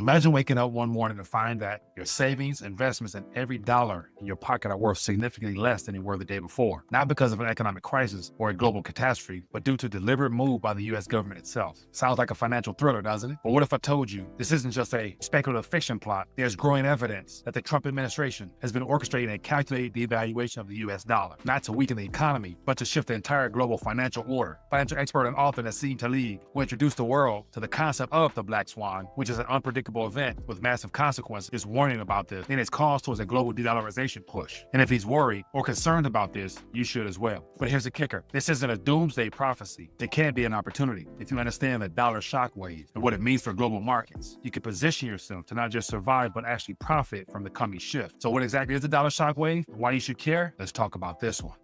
Imagine waking up one morning to find that your savings, investments, and every dollar in your pocket are worth significantly less than they were the day before. Not because of an economic crisis or a global catastrophe, but due to a deliberate move by the US government itself. Sounds like a financial thriller, doesn't it? But what if I told you this isn't just a speculative fiction plot? There's growing evidence that the Trump administration has been orchestrating a calculated devaluation of the US dollar, not to weaken the economy, but to shift the entire global financial order. Financial expert and author Nassim Taleb will introduce the world to the concept of the black swan, which is an unpredictable event with massive consequences, is warning about this and its cause towards a global de-dollarization push. And if he's worried or concerned about this, you should as well. But here's the kicker. This isn't a doomsday prophecy. It can be an opportunity. If you understand the dollar shockwave and what it means for global markets, you can position yourself to not just survive, but actually profit from the coming shift. So what exactly is the dollar shockwave? Why you should care? Let's talk about this one.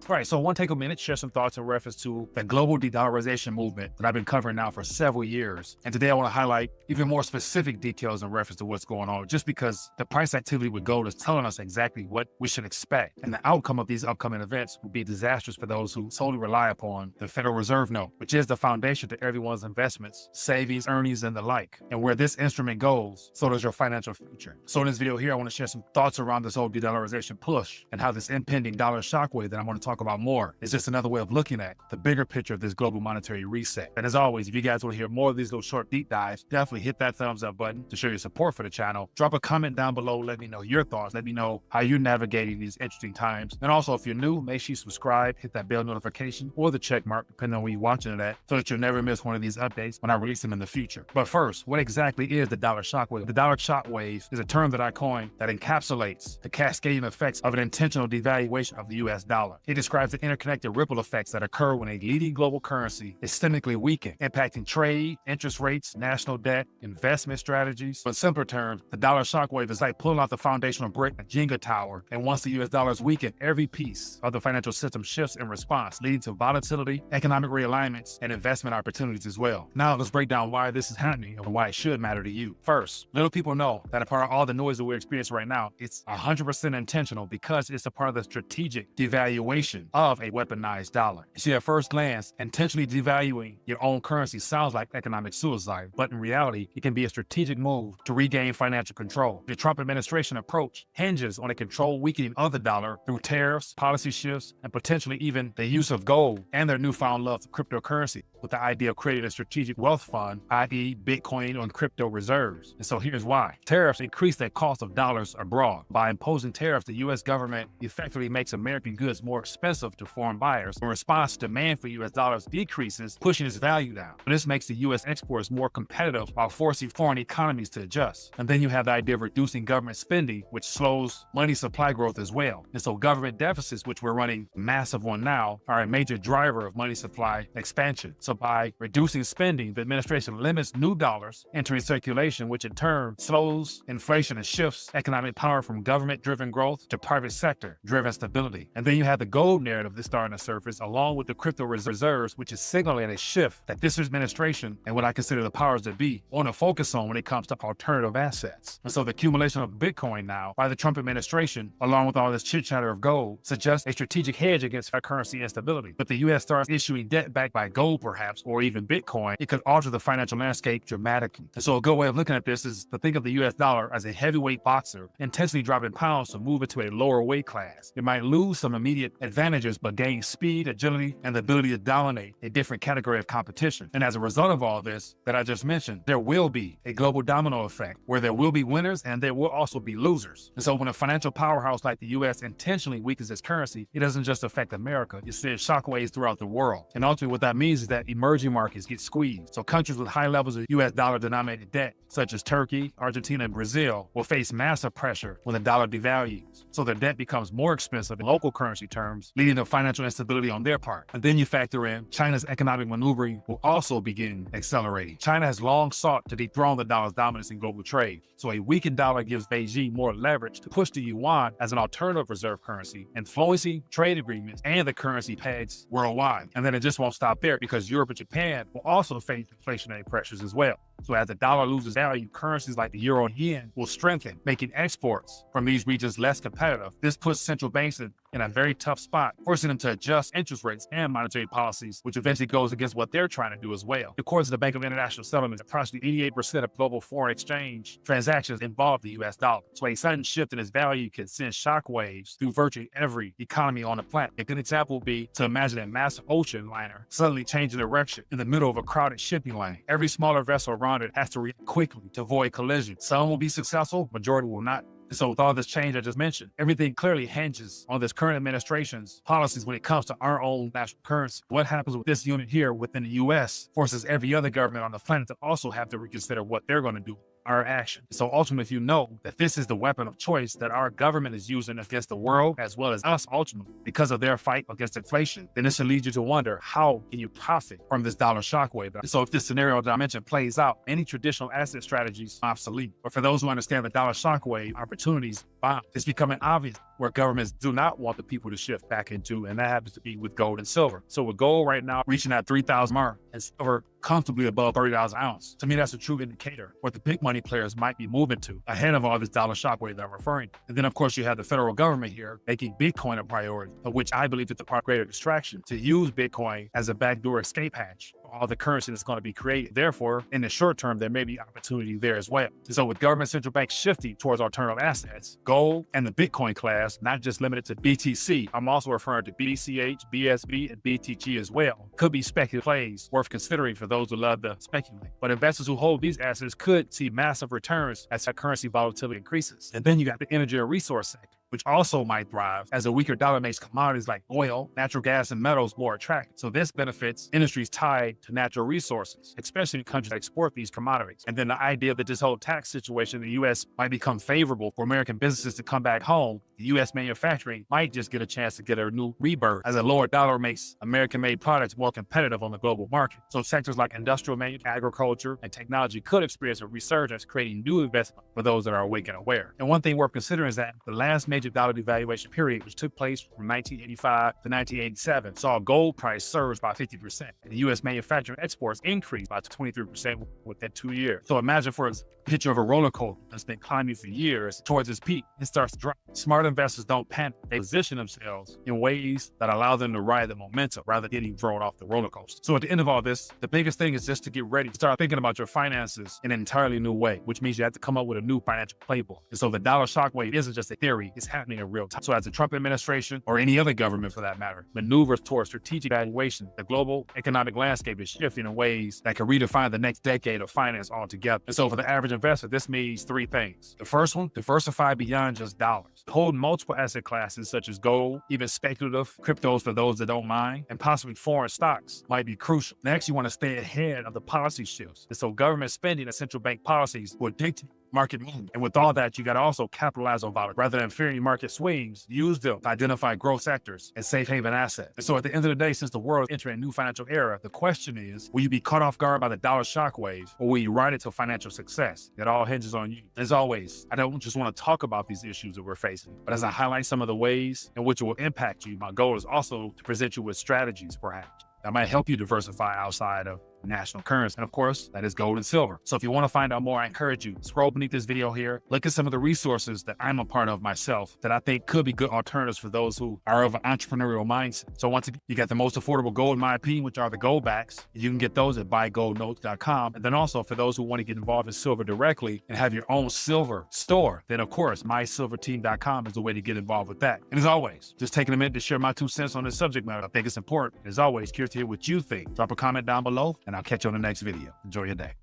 All right, so I want to take a minute, share some thoughts in reference to the global de-dollarization movement that I've been covering now for several years. And today I want to highlight even more specific details in reference to what's going on, just because the price activity with gold is telling us exactly what we should expect. And the outcome of these upcoming events will be disastrous for those who solely rely upon the Federal Reserve note, which is the foundation to everyone's investments, savings, earnings, and the like. And where this instrument goes, so does your financial future. So in this video here, I want to share some thoughts around this whole de-dollarization push and how this impending dollar shockwave that I'm going to talk about more is just another way of looking at the bigger picture of this global monetary reset. And as always, if you guys want to hear more of these little short deep dives, definitely hit that thumbs up button to show your support for the channel. Drop a comment down below. Let me know your thoughts. Let me know how you're navigating these interesting times. And also, if you're new, make sure you subscribe, hit that bell notification or the check mark, depending on where you're watching it at, so that you'll never miss one of these updates when I release them in the future. But first, what exactly is the dollar shockwave? The dollar shockwave is a term that I coined that encapsulates the cascading effects of an intentional devaluation of the US dollar. It describes the interconnected ripple effects that occur when a leading global currency is systemically weakened, impacting trade, interest rates, national debt, investment strategies. In simpler terms, the dollar shockwave is like pulling out the foundational brick, a Jenga tower, and once the US dollar is weakened, every piece of the financial system shifts in response, leading to volatility, economic realignments, and investment opportunities as well. Now let's break down why this is happening and why it should matter to you. First, little people know that a part of all the noise that we're experiencing right now, it's 100% intentional because it's a part of the strategic devaluation of a weaponized dollar. You see, at first glance, intentionally devaluing your own currency sounds like economic suicide, but in reality, it can be a strategic move to regain financial control. The Trump administration approach hinges on a controlled weakening of the dollar through tariffs, policy shifts, and potentially even the use of gold and their newfound love for cryptocurrency, with the idea of creating a strategic wealth fund, i.e. Bitcoin or crypto reserves. And so here's why. Tariffs increase the cost of dollars abroad. By imposing tariffs, the U.S. government effectively makes American goods more expensive to foreign buyers. In response, demand for U.S. dollars decreases, pushing its value down. This makes the U.S. exporters more competitive while forcing foreign economies to adjust. And then you have the idea of reducing government spending, which slows money supply growth as well. And so government deficits, which we're running massive on now, are a major driver of money supply expansion. So by reducing spending, the administration limits new dollars entering circulation, which in turn slows inflation and shifts economic power from government-driven growth to private sector-driven stability. And then you have the gold narrative that's starting to surface, along with the crypto reserves, which is signaling a shift that this administration and what I consider the powers that be want to focus on when it comes to alternative assets. And so the accumulation of Bitcoin now by the Trump administration, along with all this chit-chatter of gold, suggests a strategic hedge against currency instability. But the U.S. starts issuing debt backed by gold, perhaps, or even Bitcoin, it could alter the financial landscape dramatically. And so a good way of looking at this is to think of the U.S. dollar as a heavyweight boxer, intentionally dropping pounds to move it to a lower weight class. It might lose some immediate advantages, but gain speed, agility, and the ability to dominate a different category of competition. And as a result of all this that I just mentioned, there will be a global domino effect where there will be winners and there will also be losers. And so when a financial powerhouse like the U.S. intentionally weakens its currency, it doesn't just affect America, it sends shockwaves throughout the world. And ultimately what that means is that emerging markets get squeezed. So countries with high levels of U.S. dollar denominated debt, such as Turkey, Argentina, and Brazil, will face massive pressure when the dollar devalues. So their debt becomes more expensive in local currency terms, leading to financial instability on their part. And then you factor in China's economic maneuvering will also begin accelerating. China has long sought to dethrone the dollar's dominance in global trade. So a weakened dollar gives Beijing more leverage to push the yuan as an alternative reserve currency, influencing trade agreements and the currency pegs worldwide. And then it just won't stop there, because Europe and Japan will also face inflationary pressures as well. So as the dollar loses value, currencies like the euro and yen will strengthen, making exports from these regions less competitive. This puts central banks in a very tough spot, forcing them to adjust interest rates and monetary policies, which eventually goes against what they're trying to do as well. According to the Bank of International Settlements, approximately 88% of global foreign exchange transactions involve the US dollar. So a sudden shift in its value can send shockwaves through virtually every economy on the planet. A good example would be to imagine a massive ocean liner suddenly changing direction in the middle of a crowded shipping lane. Every smaller vessel around it has to react quickly to avoid collision. Some will be successful, majority will not. So with all this change I just mentioned, everything clearly hinges on this current administration's policies when it comes to our own national currency. What happens with this unit here within the US forces every other government on the planet to also have to reconsider what they're going to do. Our action. So ultimately, if you know that this is the weapon of choice that our government is using against the world as well as us ultimately because of their fight against inflation, then this should lead you to wonder, how can you profit from this dollar shockwave? So if this scenario that I mentioned plays out, any traditional asset strategies are obsolete. But for those who understand the dollar shockwave, opportunities bomb. It's becoming obvious where governments do not want the people to shift back into, and that happens to be with gold and silver. So with gold right now reaching that 3,000 mark and silver comfortably above $30 an ounce, to me that's a true indicator what the big money players might be moving to ahead of all this dollar shockwave that I'm referring to. And then of course you have the federal government here making Bitcoin a priority, of which I believe is the part greater distraction, to use Bitcoin as a backdoor escape hatch for all the currency that's going to be created. Therefore, in the short term, there may be opportunity there as well. So with government central banks shifting towards alternative assets, gold and the Bitcoin class, not just limited to BTC, I'm also referring to BCH, BSB, and BTG as well, could be speculative plays worth considering for those who love to speculate. But investors who hold these assets could see massive returns as that currency volatility increases. And then you got the energy and resource sector, which also might thrive as a weaker dollar makes commodities like oil, natural gas, and metals more attractive. So this benefits industries tied to natural resources, especially in countries that export these commodities. And then the idea that this whole tax situation in the U.S. might become favorable for American businesses to come back home, the U.S. manufacturing might just get a chance to get a new rebirth, as a lower dollar makes American-made products more competitive on the global market. So sectors like industrial manufacturing, agriculture, and technology could experience a resurgence, creating new investment for those that are awake and aware. And one thing worth considering is that the last major dollar devaluation period, which took place from 1985 to 1987, saw gold price surge by 50%. And the U.S. manufacturing exports increased by 23% within 2 years. So imagine for a picture of a roller coaster that's been climbing for years towards its peak, it starts to drop. Smart investors don't panic. They position themselves in ways that allow them to ride the momentum rather than getting thrown off the roller coaster. So at the end of all this, the biggest thing is just to get ready to start thinking about your finances in an entirely new way, which means you have to come up with a new financial playbook. And so the dollar shockwave isn't just a theory, it's happening in real time. So as the Trump administration, or any other government for that matter, maneuvers towards strategic valuation, the global economic landscape is shifting in ways that can redefine the next decade of finance altogether. And so for the average investor, this means three things. The first one, diversify beyond just dollars. Hold multiple asset classes such as gold, even speculative cryptos for those that don't mind, and possibly foreign stocks might be crucial. Next, you want to stay ahead of the policy shifts. And so government spending and central bank policies will dictate market movement. And with all that, you got to also capitalize on volatility. Rather than fearing market swings, use them to identify growth sectors and safe haven assets. And so at the end of the day, since the world is entering a new financial era, the question is, will you be caught off guard by the dollar shockwave, or will you ride it to financial success? It all hinges on you. As always, I don't just want to talk about these issues that we're facing, but as I highlight some of the ways in which it will impact you, my goal is also to present you with strategies, perhaps, that might help you diversify outside of national currency. And of course, that is gold and silver. So if you want to find out more, I encourage you, scroll beneath this video here, look at some of the resources that I'm a part of myself that I think could be good alternatives for those who are of an entrepreneurial mindset. So once again, you got the most affordable gold, in my opinion, which are the gold backs. You can get those at buygoldnotes.com. And then also for those who want to get involved in silver directly and have your own silver store, then of course, mysilverteam.com is the way to get involved with that. And as always, just taking a minute to share my 2 cents on this subject matter. I think it's important. As always, curious to hear what you think. Drop a comment down below, and I'll catch you on the next video. Enjoy your day.